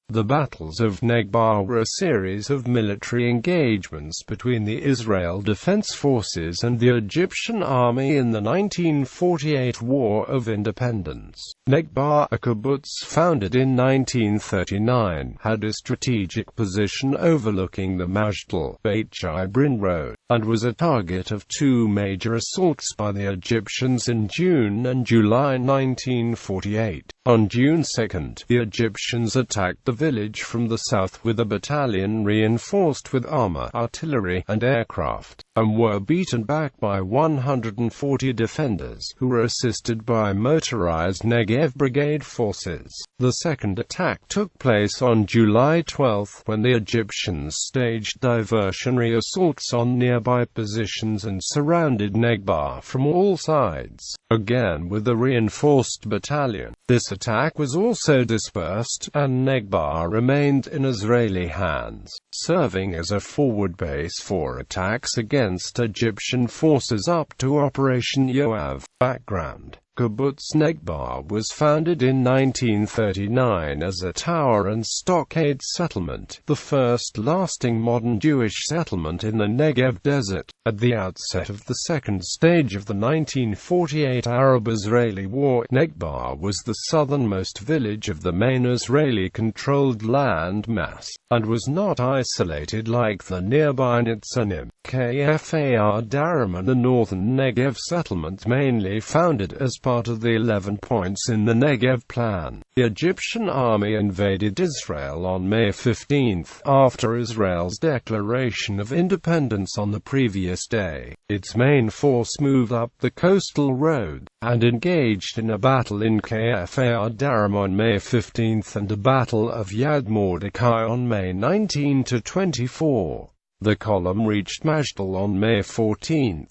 The Battles of Negba were a series of military engagements between the Israel Defense Forces and the Egyptian army in the 1948 War of Independence.Negba, a kibbutz founded in 1939, had a strategic position overlooking the Majdal, Bayt Jibrin road, and was a target of two major assaults by the Egyptians in June and July 1948. On June 2, the Egyptians attacked the village from the south with a battalion reinforced with armor, artillery, and aircraft, and were beaten back by 140 defenders, who were assisted by motorized Negev Brigade forces. The second attack took place on July 12, when the Egyptians staged diversionary assaults on nearby positions and surrounded Negba from all sides, again with a reinforced battalion. This attack was also dispersed, and Negba remained in Israeli hands, serving as a forward base for attacks against Egyptian forces up to Operation Yoav. Background: Kibbutz Negba was founded in 1939 as a tower and stockade settlement, the first lasting modern Jewish settlement in the Negev desert. At the outset of the second stage of the 1948 Arab-Israeli War, Negba was the southernmost village of the main Israeli-controlled land mass, and was not isolated like the nearby Nitzanim, Kfar Daram, and the northern Negev settlement, mainly founded as part of the 11 points in the Negev Plan. The Egyptian army invaded Israel on May 15, after Israel's declaration of independence on the previous day. Its main force moved up the coastal road, and engaged in a battle in Kfar Daram on May 15 and a battle of Yad Mordecai on May 19–24. The column reached Majdal on May 14.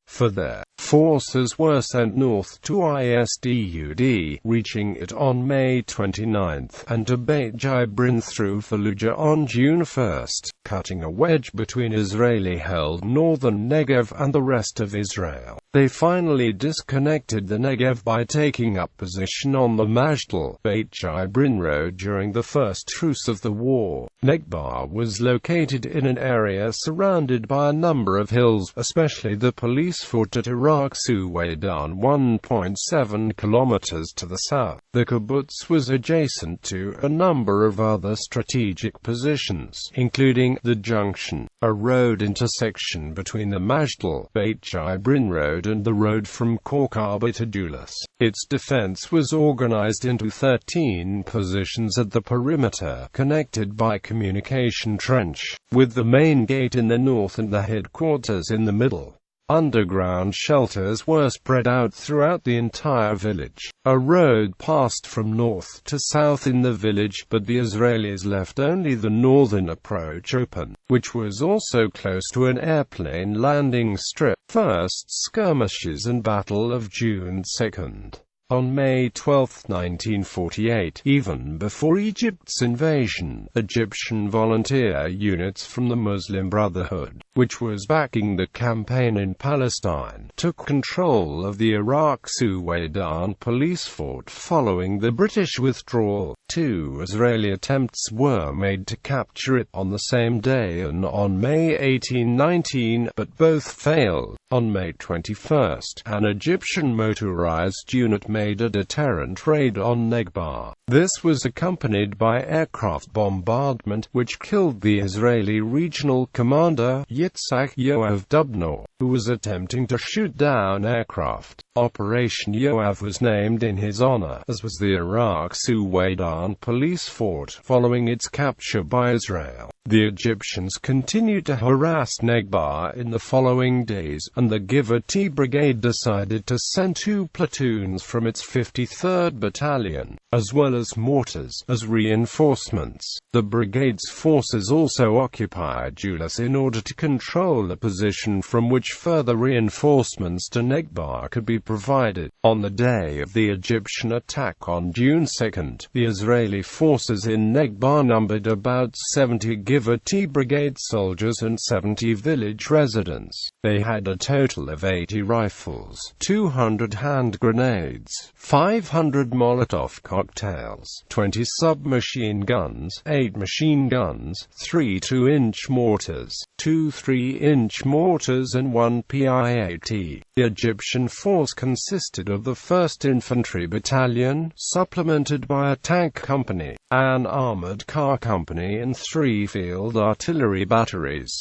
For their forces were sent north to Isdud, reaching it on May 29, and to Bayt Jibrin through Fallujah on June 1, cutting a wedge between Israeli-held northern Negev and the rest of Israel. They finally disconnected the Negev by taking up position on the Majdal, Bayt Jibrin road during the first truce of the war. Negba was located in an area surrounded by a number of hills, especially the police fort at Iraq-Suwaidan 1.7 kilometers to the south. The kibbutz was adjacent to a number of other strategic positions, including the junction, a road intersection between the Majdal, Bayt Jibrin road and the road from Korkaba to Dulas. Its defense was organized into 13 positions at the perimeter, connected by communication trench, with the main gate in the north and the headquarters in the middle. Underground shelters were spread out throughout the entire village. A road passed from north to south in the village, but the Israelis left only the northern approach open, which was also close to an airplane landing strip. First skirmishes and Battle of June 2. On May 12, 1948, even before Egypt's invasion, Egyptian volunteer units from the Muslim Brotherhood, which was backing the campaign in Palestine, took control of the Iraq-Suwaidan police fort following the British withdrawal. 2 Israeli attempts were made to capture it on the same day and on May 18–19, but both failed. On May 21, an Egyptian motorized unit made a deterrent raid on Negba. This was accompanied by aircraft bombardment, which killed the Israeli regional commander, Yitzhak Yoav Dubnor, who was attempting to shoot down aircraft. Operation Yoav was named in his honor, as was the Iraq-Suwaidan police fort, following its capture by Israel. The Egyptians continued to harass Negba in the following days, and the Bayt Brigade decided to send 2 platoons from its 53rd Battalion, as well as mortars, as reinforcements. The brigade's forces also occupied Dulas in order to control a position from which further reinforcements to Negba could be provided. On the day of the Egyptian attack on June 2, the Israeli forces in Negba numbered about 70 Negev Brigade soldiers and 70 village residents. They had a total of 80 rifles, 200 hand grenades, 500 Molotov cocktails, 20 submachine guns, 8 machine guns, 3 2-inch mortars, 2 3-inch mortars and 1 PIAT. The Egyptian force consisted of the 1st Infantry Battalion, supplemented by a tank company, an armored car company and 3 field artillery batteries.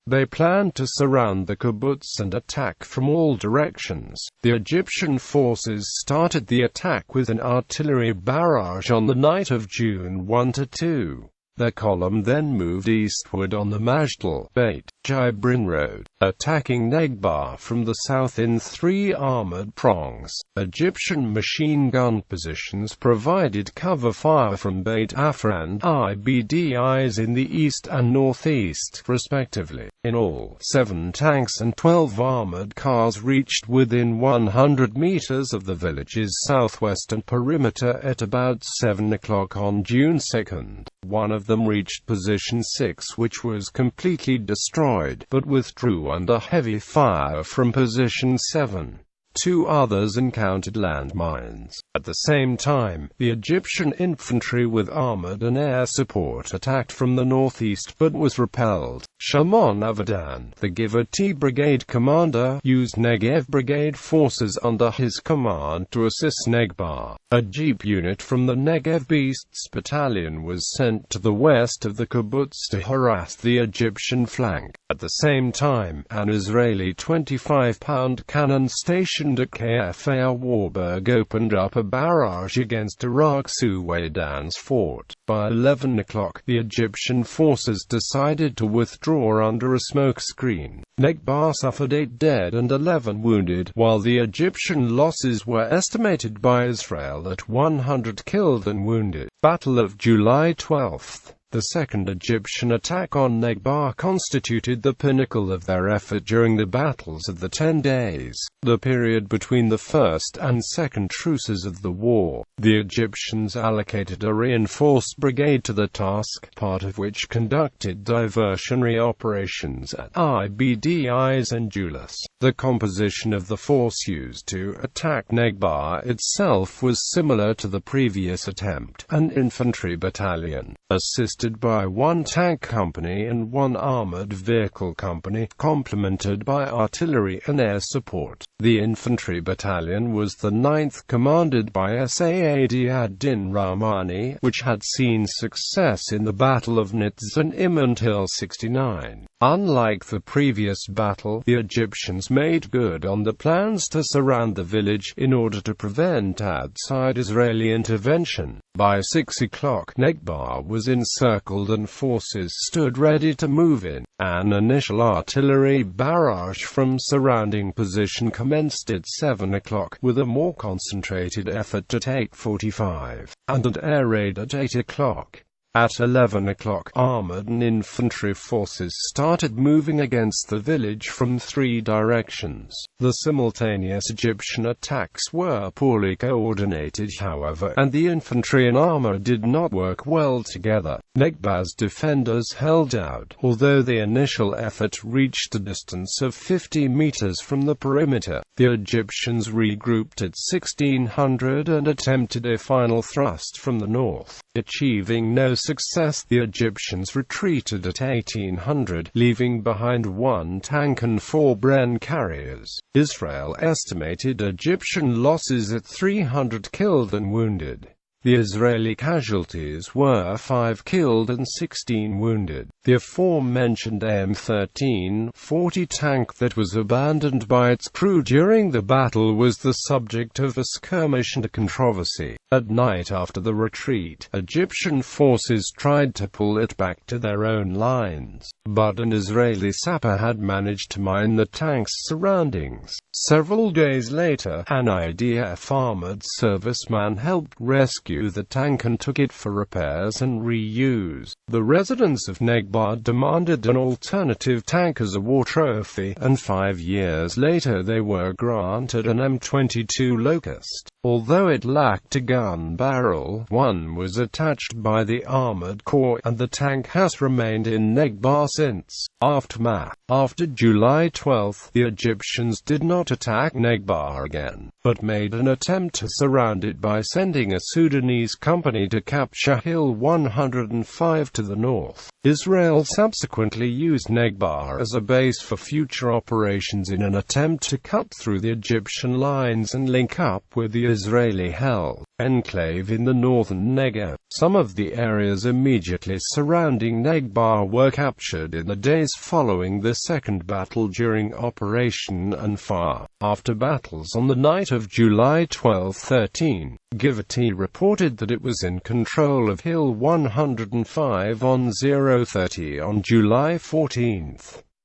They planned to surround the kibbutz and attack from all directions. The Egyptian forces started the attack with an artillery barrage on the night of June 1–2. Their column then moved eastward on the Majdal, Bayt Jibrin road, attacking Negba from the south in 3 armored prongs. Egyptian machine gun positions provided cover fire from Bayt and IBDIs in the east and northeast, respectively. In all, 7 tanks and 12 armored cars reached within 100 meters of the village's southwestern perimeter at about 7 o'clock on June 2. One of them reached position 6, which was completely destroyed, but withdrew under heavy fire from position 7. 2 others encountered landmines. At the same time, the Egyptian infantry with armored and air support attacked from the northeast but was repelled. Shimon Avadan, the Battalion brigade commander, used Negev Brigade forces under his command to assist Negba. A jeep unit from the Negev Beasts battalion was sent to the west of the kibbutz to harass the Egyptian flank. At the same time, an Israeli 25-pound cannon stationed at Kfar Warburg opened up a barrage against Iraq's Suwaidan's fort. By 11 o'clock, the Egyptian forces decided to withdraw under a smoke screen. Negba suffered 8 dead and 11 wounded, while the Egyptian losses were estimated by Israel at 100 killed and wounded. Battle of July 12. The second Egyptian attack on Negba constituted the pinnacle of their effort during the battles of the 10 days, the period between the first and second truces of the war. The Egyptians allocated a reinforced brigade to the task, part of which conducted diversionary operations at IBDIs and Julius. The composition of the force used to attack Negba itself was similar to the previous attempt: an infantry battalion, assisted by 1 tank company and 1 armored vehicle company, complemented by artillery and air support. The infantry battalion was the 9th, commanded by Saad ad-Din Rahmani, which had seen success in the Battle of Negba until 69. Unlike the previous battle, the Egyptians made good on the plans to surround the village in order to prevent outside Israeli intervention. By 6 o'clock, Negba was encircled and forces stood ready to move in. An initial artillery barrage from surrounding position commenced at 7 o'clock, with a more concentrated effort at 8:45, and an air raid at 8 o'clock. At 11 o'clock, armored and infantry forces started moving against the village from 3 directions. The simultaneous Egyptian attacks were poorly coordinated, however, and the infantry and armor did not work well together. Negba's defenders held out, although the initial effort reached a distance of 50 meters from the perimeter. The Egyptians regrouped at 1600 and attempted a final thrust from the north. Achieving no success, the Egyptians retreated at 1800, leaving behind 1 tank and 4 Bren carriers. Israel estimated Egyptian losses at 300 killed and wounded. The Israeli casualties were 5 killed and 16 wounded. The aforementioned M13-40 tank that was abandoned by its crew during the battle was the subject of a skirmish and a controversy. At night after the retreat, Egyptian forces tried to pull it back to their own lines, but an Israeli sapper had managed to mine the tank's surroundings. Several days later, an IDF armored serviceman helped rescue the tank and took it for repairs and reuse. The residents of Negba demanded an alternative tank as a war trophy, and 5 years later they were granted an M22 Locust. Although it lacked a gun barrel, one was attached by the armored corps, and the tank has remained in Negba since. Aftermath. After July 12, the Egyptians did not attack Negba again, but made an attempt to surround it by sending a Sudanese company to capture Hill 105 to the north. Israel subsequently used Negba as a base for future operations in an attempt to cut through the Egyptian lines and link up with the Israeli-held enclave in the northern Negev. Some of the areas immediately surrounding Negba were captured in the days following the second battle during Operation Anfar. After battles on the night of July 12-13, Givati reported that it was in control of Hill 105 on 0:30 on July 14.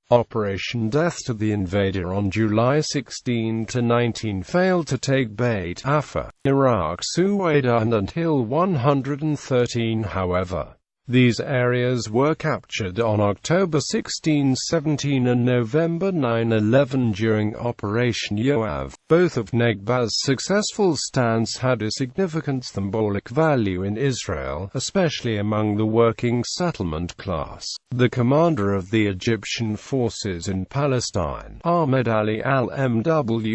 Operation Death to the invader on July 16-19 failed to take Bayt Jibrin, Iraq, Suwaidan and Hill 113 however. These areas were captured on October 16-17 and November 9-11 during Operation Yoav. Both of Negba's successful stands had a significant symbolic value in Israel, especially among the working settlement class. The commander of the Egyptian forces in Palestine, Ahmed Ali al-Mwawi,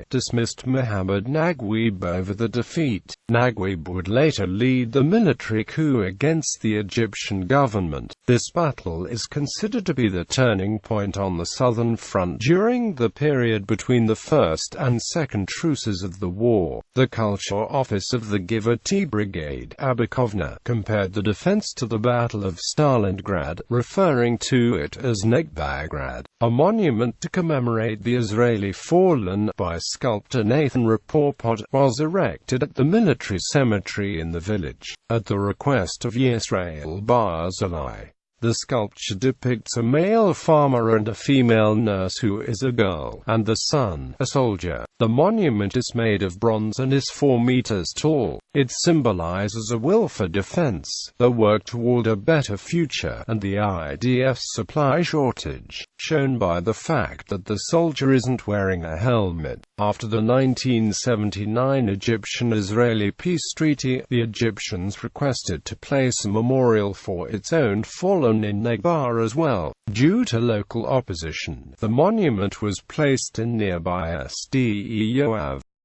dismissed Muhammad Naguib over the defeat. Naguib would later lead the military coup against the Egyptian government. This battle is considered to be the turning point on the southern front during the period between the first and second truces of the war. The culture office of the Givati Brigade, Abakovna, compared the defense to the Battle of Stalingrad, referring to it as Negbagrad. A monument to commemorate the Israeli fallen by sculptor Nathan Rapoport was erected at the military cemetery in the village. At the request of Yisrael Barzilai, the sculpture depicts a male farmer and a female nurse who is a girl, and the son, a soldier. The monument is made of bronze and is 4 meters tall. It symbolizes a will for defense, the work toward a better future, and the IDF's supply shortage, shown by the fact that the soldier isn't wearing a helmet. After the 1979 Egyptian-Israeli peace treaty, the Egyptians requested to place a memorial for its own fallen in Negba as well. Due to local opposition, the monument was placed in nearby Sde Yoav.